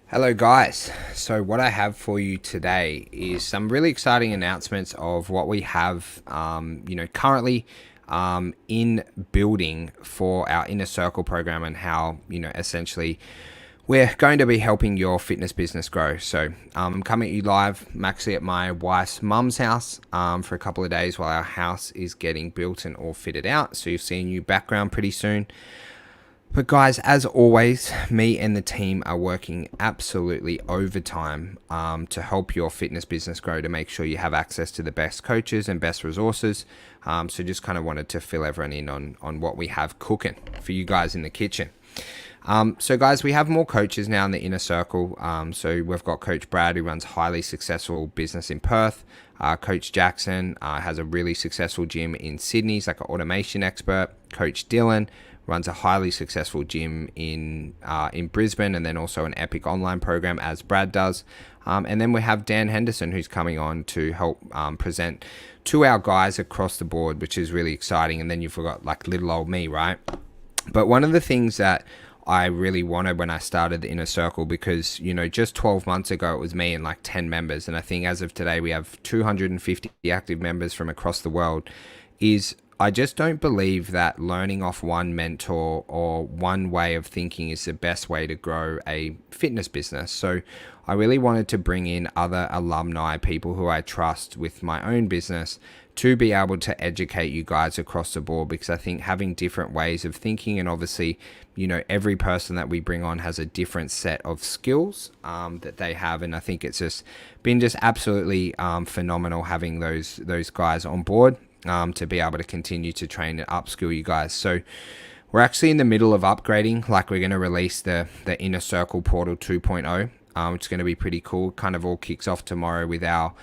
Hello, guys. So, what I have for you today is some really exciting announcements of what we have, currently in building for our Inner Circle program and how, essentially we're going to be helping your fitness business grow. So, I'm coming at you live. I'm actually at my wife's mum's house for a couple of days while our house is getting built and all fitted out. So, you'll see a new background pretty soon. But guys, as always, me and the team are working absolutely overtime to help your fitness business grow, to make sure you have access to the best coaches and best resources. So just kind of wanted to fill everyone in on what we have cooking for you guys in the kitchen. So guys, we have more coaches now in the Inner Circle. So we've got Coach Brad, who runs highly successful business in Perth. Coach Jackson has a really successful gym in Sydney. He's like an automation expert. Coach Dylan runs a highly successful gym in Brisbane, and then also an epic online program, as Brad does. And then we have Dan Henderson, who's coming on to help present to our guys across the board, which is really exciting. And then you've got like little old me, right? But one of the things that I really wanted when I started the Inner Circle, because, just 12 months ago, it was me and like 10 members. And I think as of today, we have 250 active members from across the world, is I just don't believe that learning off one mentor or one way of thinking is the best way to grow a fitness business. So I really wanted to bring in other alumni, people who I trust with my own business, to be able to educate you guys across the board, because I think having different ways of thinking, and obviously, every person that we bring on has a different set of skills that they have. And I think it's just been absolutely phenomenal having those guys on board. To be able to continue to train and upskill you guys. So we're actually in the middle of upgrading. Like, we're going to release the Inner Circle Portal 2.0, which is going to be pretty cool. Kind of all kicks off tomorrow with our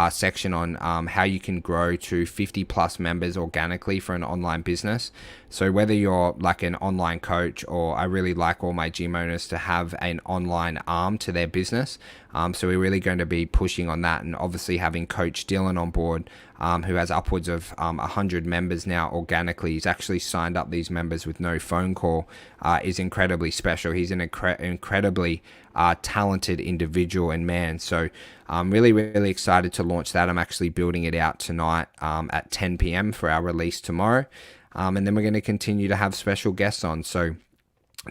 section on how you can grow to 50 plus members organically for an online business. So whether you're like an online coach, or I really like all my gym owners to have an online arm to their business. So we're really going to be pushing on that, and obviously having Coach Dylan on board, who has upwards of 100 members now organically. He's actually signed up these members with no phone call, is incredibly special. He's an incredibly talented individual and man. So I'm really, really excited to launch that. I'm actually building it out tonight at 10 p.m. for our release tomorrow. And then we're going to continue to have special guests on. So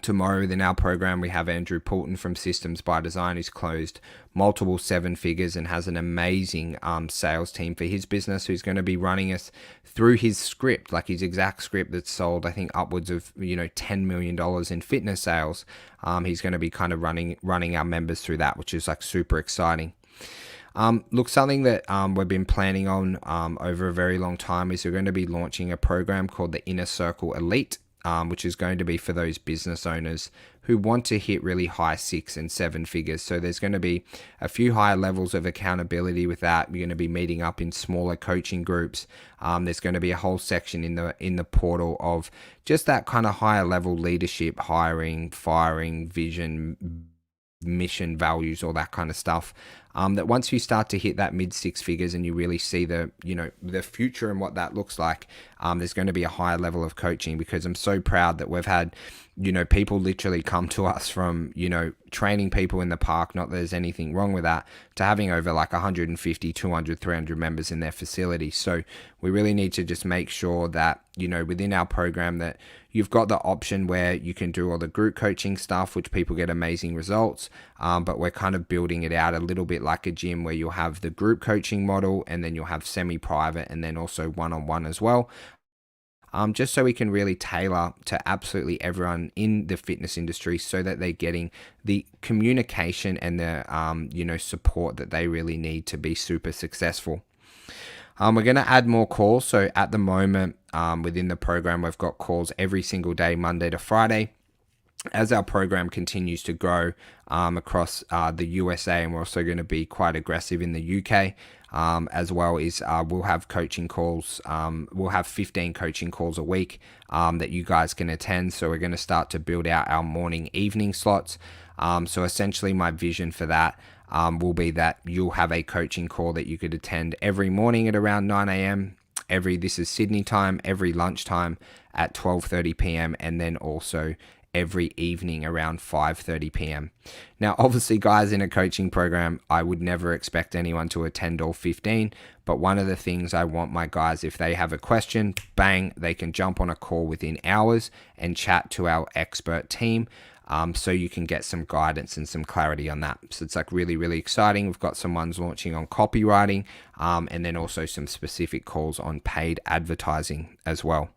tomorrow within our program, we have Andrew Poulton from Systems by Design, who's closed multiple seven figures and has an amazing sales team for his business, who's going to be running us through his script, like his exact script that's sold, I think, upwards of $10 million in fitness sales. He's going to be kind of running our members through that, which is like super exciting. Look, something that we've been planning on over a very long time is we're going to be launching a program called the Inner Circle Elite, which is going to be for those business owners who want to hit really high 6 and 7 figures. So there's going to be a few higher levels of accountability with that. We're going to be meeting up in smaller coaching groups. There's going to be a whole section in the portal of just that kind of higher level leadership, hiring, firing, vision, mission, values, all that kind of stuff. That once you start to hit that mid 6 figures and you really see the future and what that looks like, there's going to be a higher level of coaching, because I'm so proud that we've had people literally come to us from training people in the park, not that there's anything wrong with that, to having over like 150, 200, 300 members in their facility. So we really need to just make sure that within our program that you've got the option where you can do all the group coaching stuff, which people get amazing results, but we're kind of building it out a little bit like a gym, where you'll have the group coaching model, and then you'll have semi-private, and then also one-on-one as well. Just so we can really tailor to absolutely everyone in the fitness industry, so that they're getting the communication and the support that they really need to be super successful. We're going to add more calls. So at the moment, within the program, we've got calls every single day, Monday to Friday. As our program continues to grow across the USA, and we're also going to be quite aggressive in the UK as well, is we'll have coaching calls. We'll have 15 coaching calls a week that you guys can attend. So we're going to start to build out our morning, evening slots. So essentially my vision for that will be that you'll have a coaching call that you could attend every morning at around 9 a.m. This is Sydney time, every lunchtime at 12:30 p.m. and then also every evening around 5:30 p.m. Now, obviously, guys, in a coaching program, I would never expect anyone to attend all 15, but one of the things I want my guys, if they have a question, bang, they can jump on a call within hours and chat to our expert team. So you can get some guidance and some clarity on that. So it's like really, really exciting. We've got some ones launching on copywriting, and then also some specific calls on paid advertising as well.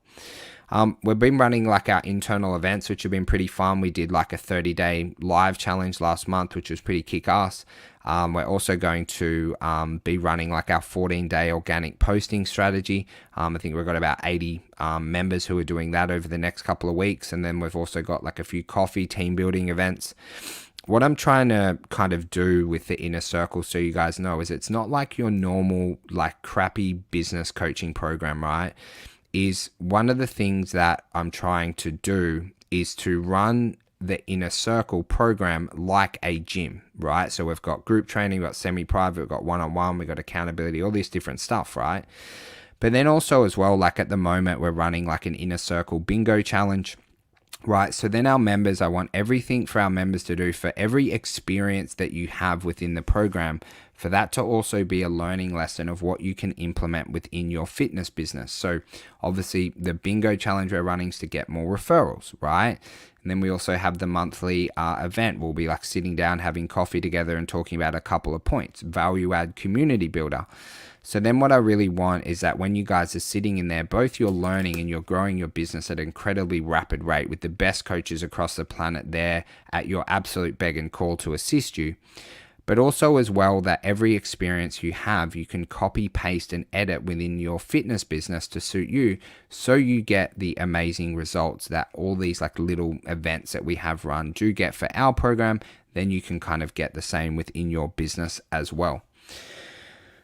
We've been running like our internal events, which have been pretty fun. We did like a 30-day live challenge last month, which was pretty kick-ass. We're also going to be running like our 14-day organic posting strategy. I think we've got about 80 members who are doing that over the next couple of weeks. And then we've also got like a few coffee team building events. What I'm trying to kind of do with the Inner Circle, so you guys know, is it's not like your normal like crappy business coaching program, right? Is one of the things that I'm trying to do is to run the Inner Circle program like a gym, right? So we've got group training, we've got semi-private, we've got one-on-one, we've got accountability, all this different stuff, right? But then also as well, like at the moment, we're running like an Inner Circle bingo challenge, right? So then our members, I want everything for our members to do for every experience that you have within the program, for that to also be a learning lesson of what you can implement within your fitness business. So obviously the bingo challenge we're running is to get more referrals, right? And then we also have the monthly event. We'll be like sitting down, having coffee together and talking about a couple of points, value add community builder. So then what I really want is that when you guys are sitting in there, both you're learning and you're growing your business at an incredibly rapid rate with the best coaches across the planet there at your absolute beck and call to assist you. But also as well that every experience you have, you can copy, paste, and edit within your fitness business to suit you, so you get the amazing results that all these like little events that we have run do get for our program. Then you can kind of get the same within your business as well.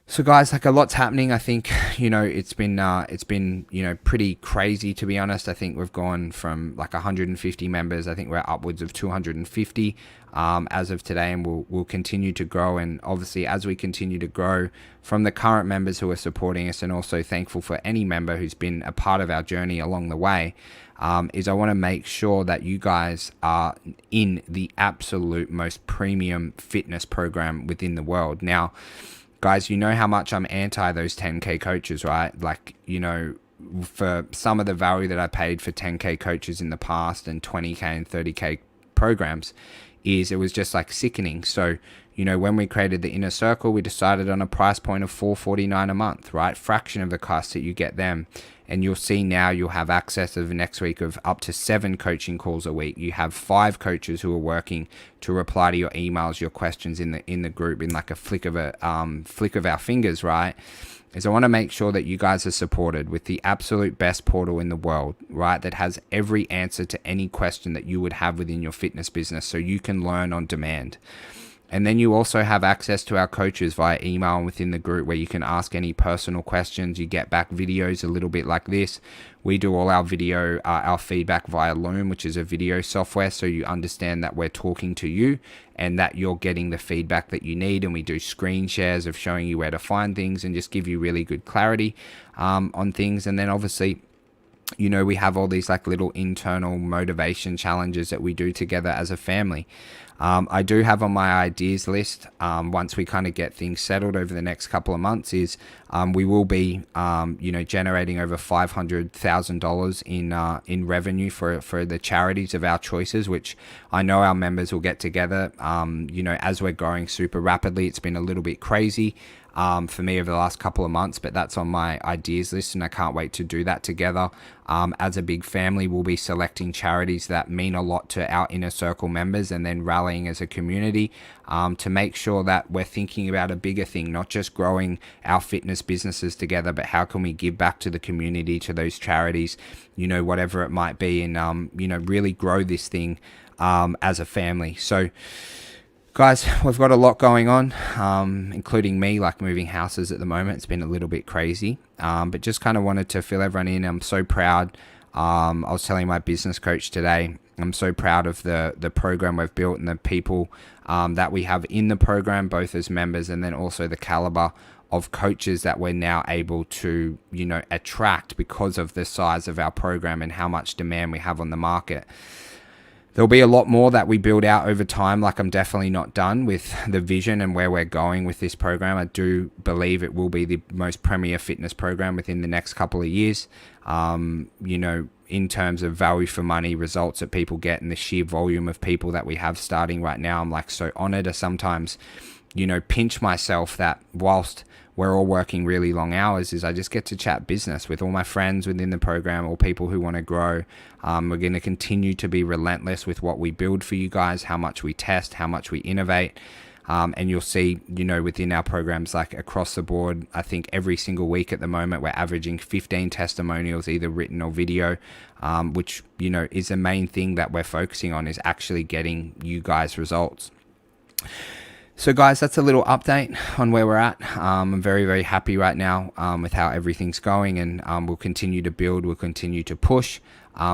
So guys, like a lot's happening. I think, it's been, pretty crazy, to be honest. I think we've gone from like 150 members. I think we're upwards of 250 as of today, and we'll continue to grow. And obviously, as we continue to grow from the current members who are supporting us, and also thankful for any member who's been a part of our journey along the way, is I want to make sure that you guys are in the absolute most premium fitness program within the world. Now, guys, you know how much I'm anti those 10K coaches, right? Like, for some of the value that I paid for 10K coaches in the past and 20K and 30K programs, it was just like sickening. So, when we created the Inner Circle, we decided on a price point of $449 a month, right? Fraction of the cost that you get them. And you'll see now you'll have access of next week of up to 7 coaching calls a week. You have 5 coaches who are working to reply to your emails, your questions in the group in like a flick of our fingers, right? Is I want to make sure that you guys are supported with the absolute best portal in the world, right? That has every answer to any question that you would have within your fitness business, so you can learn on demand. And then you also have access to our coaches via email and within the group, where you can ask any personal questions. You get back videos a little bit like this. We do all our video, our feedback via Loom, which is a video software. So you understand that we're talking to you and that you're getting the feedback that you need. And we do screen shares of showing you where to find things and just give you really good clarity on things. And then obviously, we have all these like little internal motivation challenges that we do together as a family. I do have on my ideas list, once we kind of get things settled over the next couple of months, is we will be, generating over $500,000 in revenue for the charities of our choices, which I know our members will get together. As we're growing super rapidly, it's been a little bit crazy for me over the last couple of months, but that's on my ideas list, and I can't wait to do that together. As a big family, we'll be selecting charities that mean a lot to our Inner Circle members, and then rallying as a community to make sure that we're thinking about a bigger thing, not just growing our fitness businesses together, but how can we give back to the community, to those charities, whatever it might be, and really grow this thing as a family. So guys, we've got a lot going on, including me, like moving houses at the moment. It's been a little bit crazy, but just kind of wanted to fill everyone in. I'm so proud. I was telling my business coach today, I'm so proud of the program we've built and the people that we have in the program, both as members and then also the caliber of coaches that we're now able to, attract because of the size of our program and how much demand we have on the market. There'll be a lot more that we build out over time. Like, I'm definitely not done with the vision and where we're going with this program. I do believe it will be the most premier fitness program within the next couple of years. You know, in terms of value for money, results that people get, and the sheer volume of people that we have starting right now, I'm like so honored to sometimes, you know, pinch myself that whilst we're all working really long hours, is I just get to chat business with all my friends within the program, or people who want to grow. We're going to continue to be relentless with what we build for you guys, how much we test, how much we innovate. And you'll see, you know, within our programs, like across the board, I think every single week at the moment, we're averaging 15 testimonials, either written or video, which, you know, is the main thing that we're focusing on, is actually getting you guys results. So guys, that's a little update on where we're at. I'm very, very happy right now with how everything's going, and we'll continue to build, we'll continue to push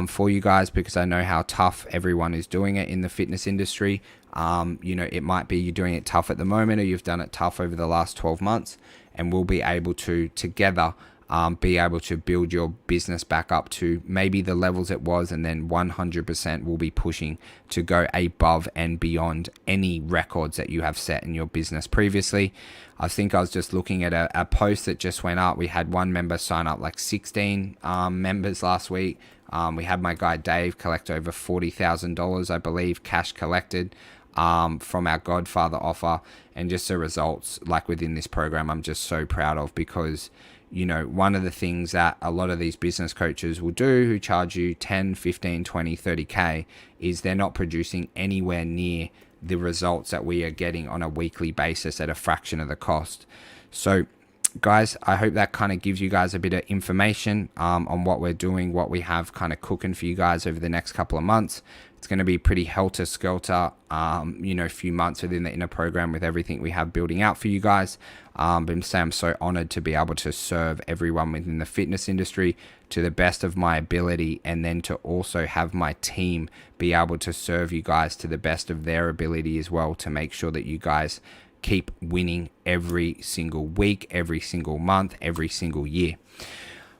for you guys, because I know how tough everyone is doing it in the fitness industry. You know, it might be you're doing it tough at the moment, or you've done it tough over the last 12 months, and we'll be able to together be able to build your business back up to maybe the levels it was, and then 100% will be pushing to go above and beyond any records that you have set in your business previously. I think I was just looking at a post that just went up. We had one member sign up like 16 members last week. We had my guy Dave collect over $40,000, I believe, cash collected from our Godfather offer, and just the results like within this program I'm just so proud of, because you know, one of the things that a lot of these business coaches will do who charge you 10, 15, 20, 30K is they're not producing anywhere near the results that we are getting on a weekly basis at a fraction of the cost. So guys, I hope that kind of gives you guys a bit of information on what we're doing, what we have kind of cooking for you guys over the next couple of months. It's going to be pretty helter-skelter, you know, few months within the inner program with everything we have building out for you guys. But I'm so honored to be able to serve everyone within the fitness industry to the best of my ability, and then to also have my team be able to serve you guys to the best of their ability as well, to make sure that you guys keep winning every single week, every single month, every single year.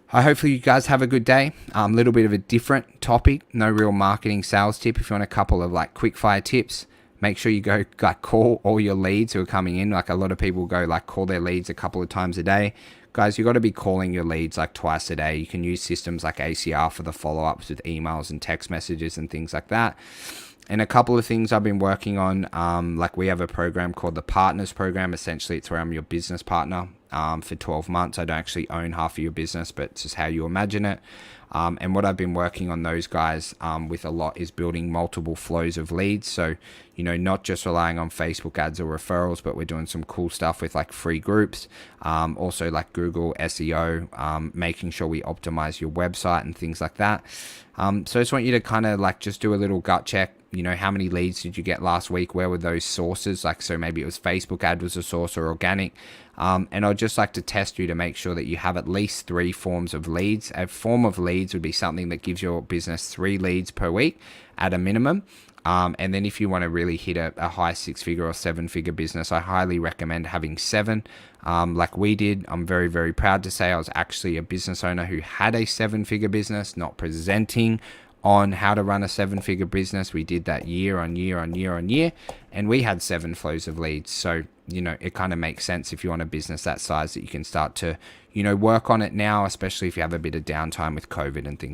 Hopefully you guys have a good day. A little bit of a different topic, no real marketing sales tip. If you want a couple of like quick fire tips, make sure you go like call all your leads who are coming in. Like a lot of people go like call their leads a couple of times a day. Guys, you got to be calling your leads like twice a day. You can use systems like ACR for the follow-ups with emails and text messages and things like that. And a couple of things I've been working on, like we have a program called the Partners Program. Essentially, it's where I'm your business partner for 12 months. I don't actually own half of your business, but it's just how you imagine it. And what I've been working on those guys with a lot is building multiple flows of leads. So, you know, not just relying on Facebook ads or referrals, but we're doing some cool stuff with like free groups, also like Google SEO, making sure we optimize your website and things like that. So I just want you to kind of like just do a little gut check. You know, how many leads did you get last week? Where were those sources? Like, so maybe it was Facebook ad was a source, or organic. And I'd just like to test you to make sure that you have at least 3 forms of leads. A form of leads would be something that gives your business 3 leads per week at a minimum. And then if you want to really hit a high 6-figure or 7-figure business, I highly recommend having 7, like we did. I'm very, very proud to say I was actually a business owner who had a 7-figure business, not presenting on how to run a 7-figure business. We did that year on year on year on year, and we had 7 flows of leads. So, you know, it kind of makes sense if you want a business that size that you can start to, you know, work on it now, especially if you have a bit of downtime with COVID and things like that.